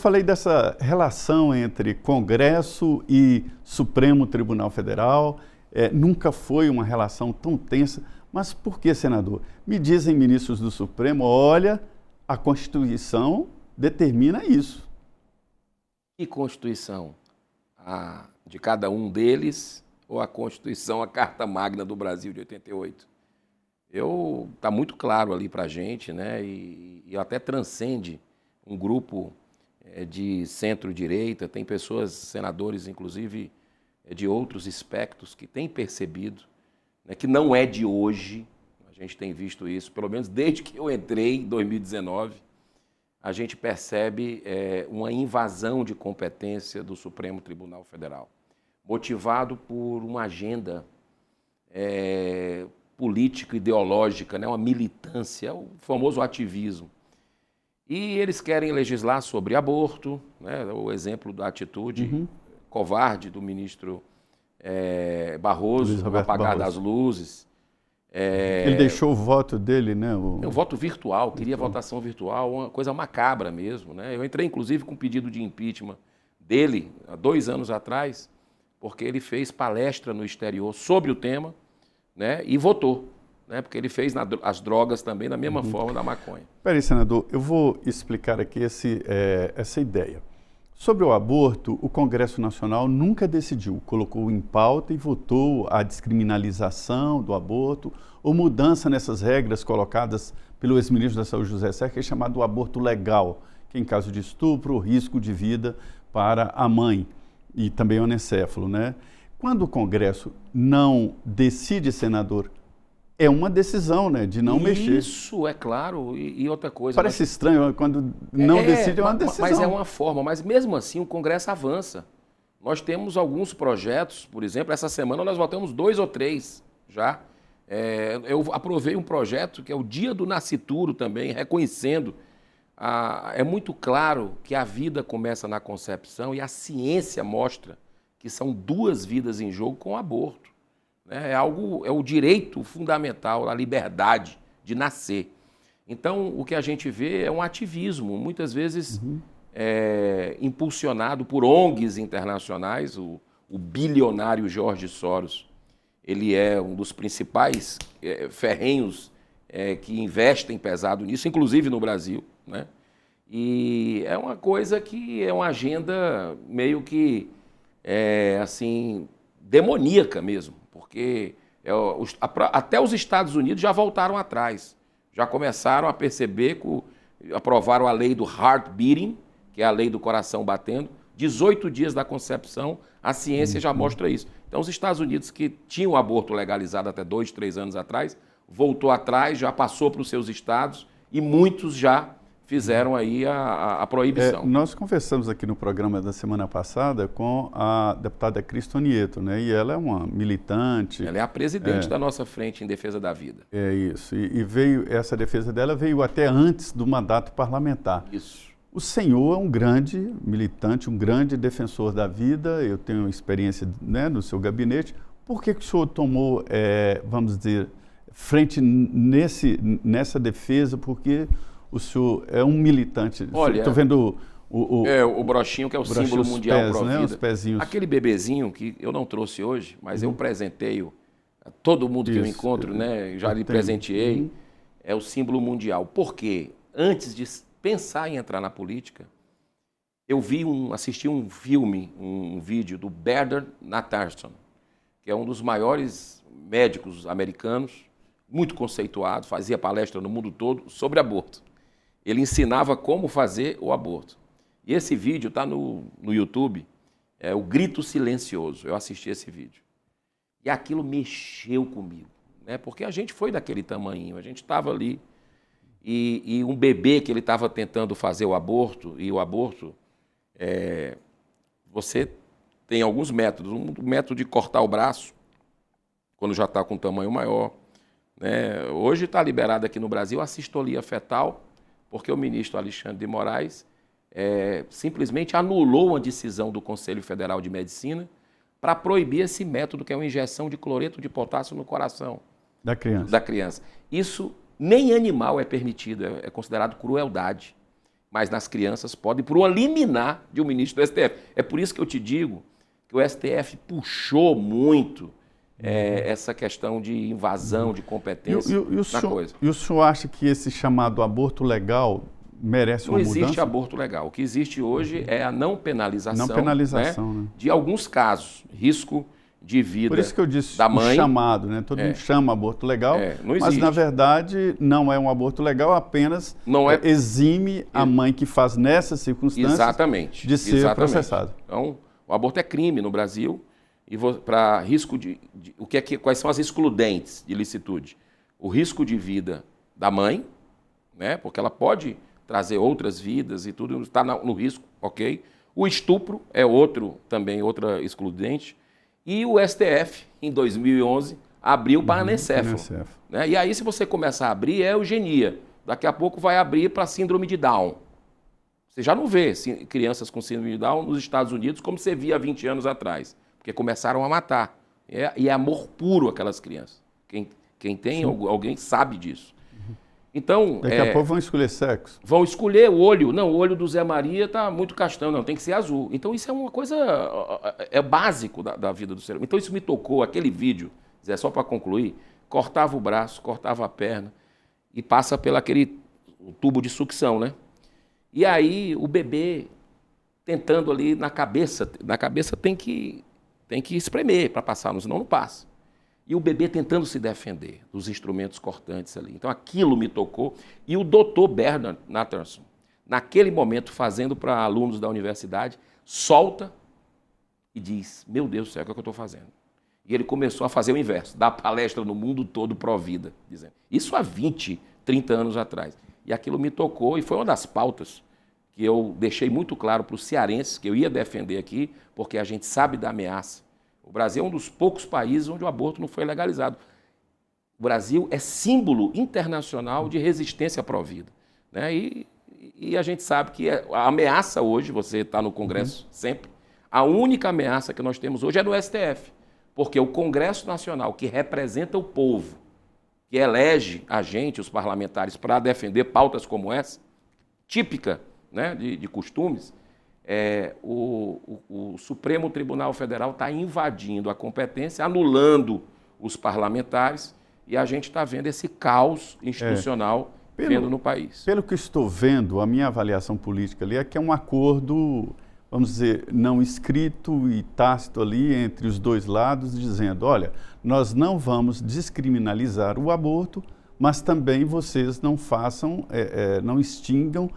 falei dessa relação entre Congresso e Supremo Tribunal Federal. Nunca foi uma relação tão tensa. Mas por que, senador? Me dizem ministros do Supremo, olha, a Constituição determina isso. Que Constituição? A de cada um deles ou a Constituição, a Carta Magna do Brasil de 88? Está muito claro ali para a gente, né? E até transcende um grupo de centro-direita, tem pessoas, senadores, inclusive, de outros espectros, que têm percebido, né, que não é de hoje, a gente tem visto isso, pelo menos desde que eu entrei em 2019, a gente percebe uma invasão de competência do Supremo Tribunal Federal, motivado por uma agenda política, ideológica, né, uma militância, o famoso ativismo. E eles querem legislar sobre aborto, né, o exemplo da atitude covarde do ministro Barroso, no apagar das luzes. Ele deixou o voto dele, né? O voto virtual, queria votação virtual, uma coisa macabra mesmo, né? Eu entrei, inclusive, com um pedido de impeachment dele, há 2 anos atrás, porque ele fez palestra no exterior sobre o tema, né, e votou, né, porque ele fez as drogas também da mesma forma da maconha. Peraí, senador, eu vou explicar aqui essa ideia. Sobre o aborto, o Congresso Nacional nunca decidiu, colocou em pauta e votou a descriminalização do aborto ou mudança nessas regras colocadas pelo ex-ministro da Saúde, José Serra, que é chamado o aborto legal, que em caso de estupro, risco de vida para a mãe e também o anencéfalo, né? Quando o Congresso não decide, senador, é uma decisão, né, de não mexer. Isso, é claro. E outra coisa... Parece estranho, quando não decide é uma decisão. Mas é uma forma, mas mesmo assim o Congresso avança. Nós temos alguns projetos, por exemplo, essa semana nós votamos 2 ou 3 já. Eu aprovei um projeto que é o Dia do Nascituro também, reconhecendo. É muito claro que a vida começa na concepção e a ciência mostra que são 2 vidas em jogo com o aborto. É o direito fundamental, a liberdade de nascer. Então, o que a gente vê é um ativismo, muitas vezes impulsionado por ONGs internacionais. O bilionário George Soros, ele é um dos principais ferrenhos que investem pesado nisso, inclusive no Brasil, né? E é uma coisa que é uma agenda meio que, assim, demoníaca mesmo. Porque até os Estados Unidos já voltaram atrás, já começaram a perceber, aprovaram a lei do heart beating, que é a lei do coração batendo, 18 dias da concepção, a ciência já mostra isso. Então os Estados Unidos, que tinham o aborto legalizado até 2, 3 anos atrás, voltou atrás, já passou para os seus estados e muitos já fizeram aí a proibição. Nós conversamos aqui no programa da semana passada com a deputada Cristo Nieto, né? E ela é uma militante. Ela é a presidente da nossa Frente em Defesa da Vida. É isso. E essa defesa dela veio até antes do mandato parlamentar. Isso. O senhor é um grande militante, um grande defensor da vida. Eu tenho experiência, né, no seu gabinete. Por que o senhor tomou, vamos dizer, frente nessa defesa? Porque o senhor é um militante. Olha, estou vendo o brochinho, que é o símbolo mundial Provida. Né, os pezinhos. Aquele bebezinho que eu não trouxe hoje, mas eu presenteio a todo mundo que eu encontro, né? Já lhe presenteei. É o símbolo mundial. Por quê? Antes de pensar em entrar na política, eu assisti um filme, um vídeo do Bernard Nathanson, que é um dos maiores médicos americanos, muito conceituado, fazia palestra no mundo todo sobre aborto. Ele ensinava como fazer o aborto. E esse vídeo está no YouTube, é o Grito Silencioso. Eu assisti esse vídeo. E aquilo mexeu comigo, né? Porque a gente foi daquele tamanho, a gente estava ali. E um bebê que ele estava tentando fazer o aborto, e o aborto, você tem alguns métodos. Um método de cortar o braço, quando já está com um tamanho maior, né? Hoje está liberado aqui no Brasil a sistolia fetal, porque o ministro Alexandre de Moraes simplesmente anulou uma decisão do Conselho Federal de Medicina para proibir esse método, que é uma injeção de cloreto de potássio no coração da criança. Isso nem animal é permitido, é considerado crueldade. mas nas crianças pode por uma liminar de um ministro do STF. É por isso que eu te digo que o STF puxou muito essa questão de invasão de competência na coisa. E o senhor acha que esse chamado aborto legal merece uma mudança? Não existe aborto legal. O que existe hoje é a não penalização, né? de alguns casos, risco de vida da mãe. Por isso que eu disse o chamado, né? Todo mundo chama aborto legal, mas na verdade não é um aborto legal, apenas exime a mãe que faz nessas circunstâncias de ser processada. Então, o aborto é crime no Brasil e para risco quais são as excludentes de licitude? O risco de vida da mãe, né? Porque ela pode trazer outras vidas e tudo está no risco, ok? O estupro é outra excludente. E o STF, em 2011, abriu para anencefalo. Né? E aí, se você começar a abrir, é eugenia. Daqui a pouco vai abrir para síndrome de Down. Você já não vê crianças com síndrome de Down nos Estados Unidos como você via há 20 anos atrás. Porque começaram a matar. E é amor puro aquelas crianças. Quem tem alguém sabe disso. Então, daqui a pouco vão escolher sexo. Vão escolher o olho. Não, o olho do Zé Maria está muito castanho. Não, tem que ser azul. Então, isso é uma coisa... É básico da vida do ser humano. Então, isso me tocou. Aquele vídeo, Zé, só para concluir, cortava o braço, cortava a perna e passa pelo aquele tubo de sucção, né? E aí, o bebê tentando ali na cabeça tem que espremer para passar, senão não passa. E o bebê tentando se defender dos instrumentos cortantes ali. Então, aquilo me tocou. E o doutor Bernard Nathanson, naquele momento, fazendo para alunos da universidade, solta e diz, meu Deus do céu, o que é que eu estou fazendo? E ele começou a fazer o inverso, dar palestra no mundo todo pró-vida, dizendo. Isso há 20, 30 anos atrás. E aquilo me tocou e foi uma das pautas que eu deixei muito claro para os cearenses, que eu ia defender aqui, porque a gente sabe da ameaça. O Brasil é um dos poucos países onde o aborto não foi legalizado. O Brasil é símbolo internacional de resistência pró-vida. Né? E a gente sabe que a ameaça hoje, você está no Congresso sempre, a única ameaça que nós temos hoje é no STF. Porque o Congresso Nacional, que representa o povo, que elege a gente, os parlamentares, para defender pautas como essa, típica, né, de costumes, o Supremo Tribunal Federal está invadindo a competência, anulando os parlamentares, e a gente está vendo esse caos institucional no país. Pelo que estou vendo, a minha avaliação política ali é que é um acordo, vamos dizer, não escrito e tácito ali entre os dois lados, dizendo, olha, nós não vamos descriminalizar o aborto, mas também vocês não façam, não extingam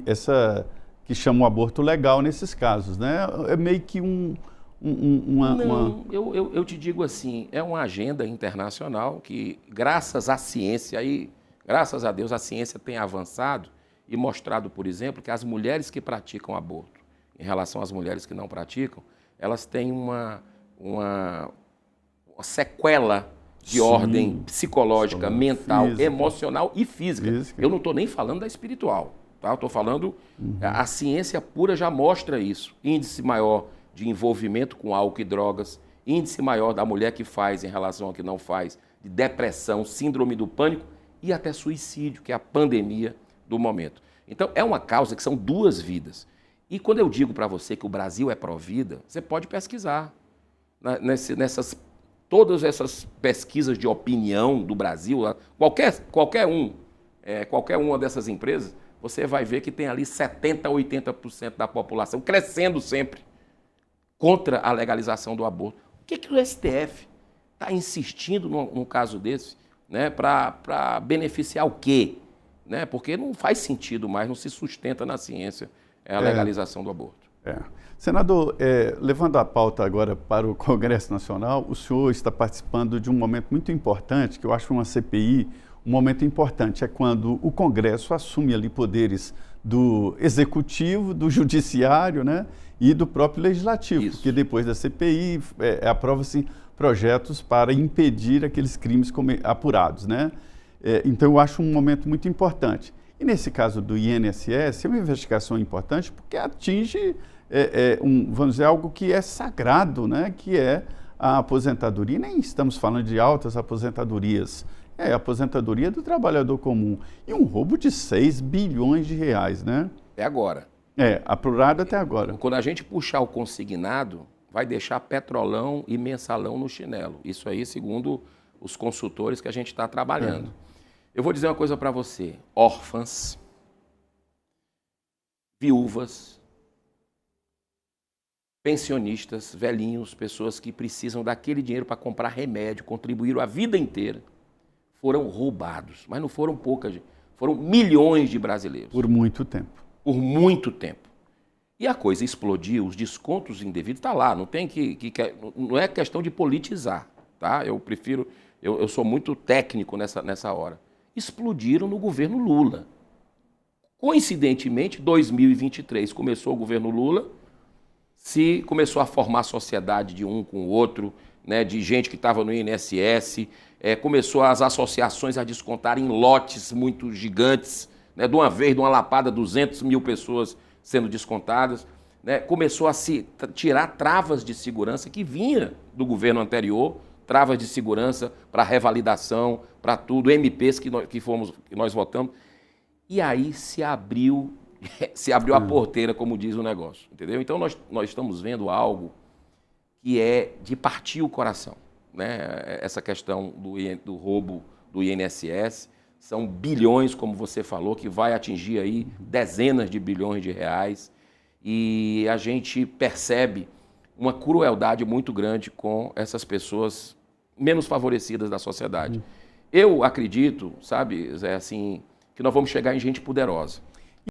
essa que chama o aborto legal nesses casos, né? É meio que eu te digo assim, é uma agenda internacional que, graças à ciência, graças a Deus, a ciência tem avançado e mostrado, por exemplo, que as mulheres que praticam aborto, em relação às mulheres que não praticam, elas têm uma sequela de ordem psicológica, mental, física, emocional e física. Eu não estou nem falando da espiritual. Tá? Eu estou falando, a ciência pura já mostra isso. Índice maior de envolvimento com álcool e drogas, índice maior da mulher que faz em relação ao que não faz, de depressão, síndrome do pânico e até suicídio, que é a pandemia do momento. Então, é uma causa que são duas vidas. E quando eu digo para você que o Brasil é pró-vida, você pode pesquisar. Todas essas pesquisas de opinião do Brasil, qualquer uma dessas empresas, você vai ver que tem ali 70% a 80% da população crescendo sempre contra a legalização do aborto. O que o STF está insistindo num caso desse, né, para beneficiar o quê? Né? Porque não faz sentido mais, não se sustenta na ciência a legalização do aborto. Senador, levando a pauta agora para o Congresso Nacional, o senhor está participando de um momento muito importante, que eu acho uma CPI, um momento importante, é quando o Congresso assume ali poderes do Executivo, do Judiciário, né, e do próprio Legislativo, porque depois da CPI aprova-se projetos para impedir aqueles crimes apurados, né? Então eu acho um momento muito importante. E nesse caso do INSS, é uma investigação importante porque atinge, vamos dizer, algo que é sagrado, né? Que é a aposentadoria. Nem estamos falando de altas aposentadorias É a aposentadoria do trabalhador comum. E um roubo de 6 bilhões de reais, né? É agora. É, apurado até agora. Quando a gente puxar o consignado, vai deixar Petrolão e Mensalão no chinelo. Isso aí, segundo os consultores que a gente está trabalhando. Eu vou dizer uma coisa para você. Órfãs, viúvas, pensionistas, velhinhos, pessoas que precisam daquele dinheiro para comprar remédio, contribuíram a vida inteira, foram roubados. Mas não foram poucas, foram milhões de brasileiros. Por muito tempo. Por muito tempo. E a coisa explodiu, os descontos indevidos, está lá, não tem não é questão de politizar, tá? Eu sou muito técnico nessa hora. Explodiram no governo Lula. Coincidentemente, 2023 começou o governo Lula, se começou a formar sociedade de um com o outro, né, de gente que estava no INSS, começou as associações a descontarem lotes muito gigantes, né, de uma vez, de uma lapada, 200 mil pessoas sendo descontadas, né, começou a se tirar travas de segurança que vinha do governo anterior, travas de segurança para revalidação, para tudo, MPs que nós votamos, e aí se abriu a porteira, como diz o negócio, entendeu? Então nós estamos vendo algo que é de partir o coração, né? Essa questão do roubo do INSS, são bilhões, como você falou, que vai atingir aí dezenas de bilhões de reais, e a gente percebe uma crueldade muito grande com essas pessoas menos favorecidas da sociedade. Eu acredito, sabe, Zé, assim, que nós vamos chegar em gente poderosa.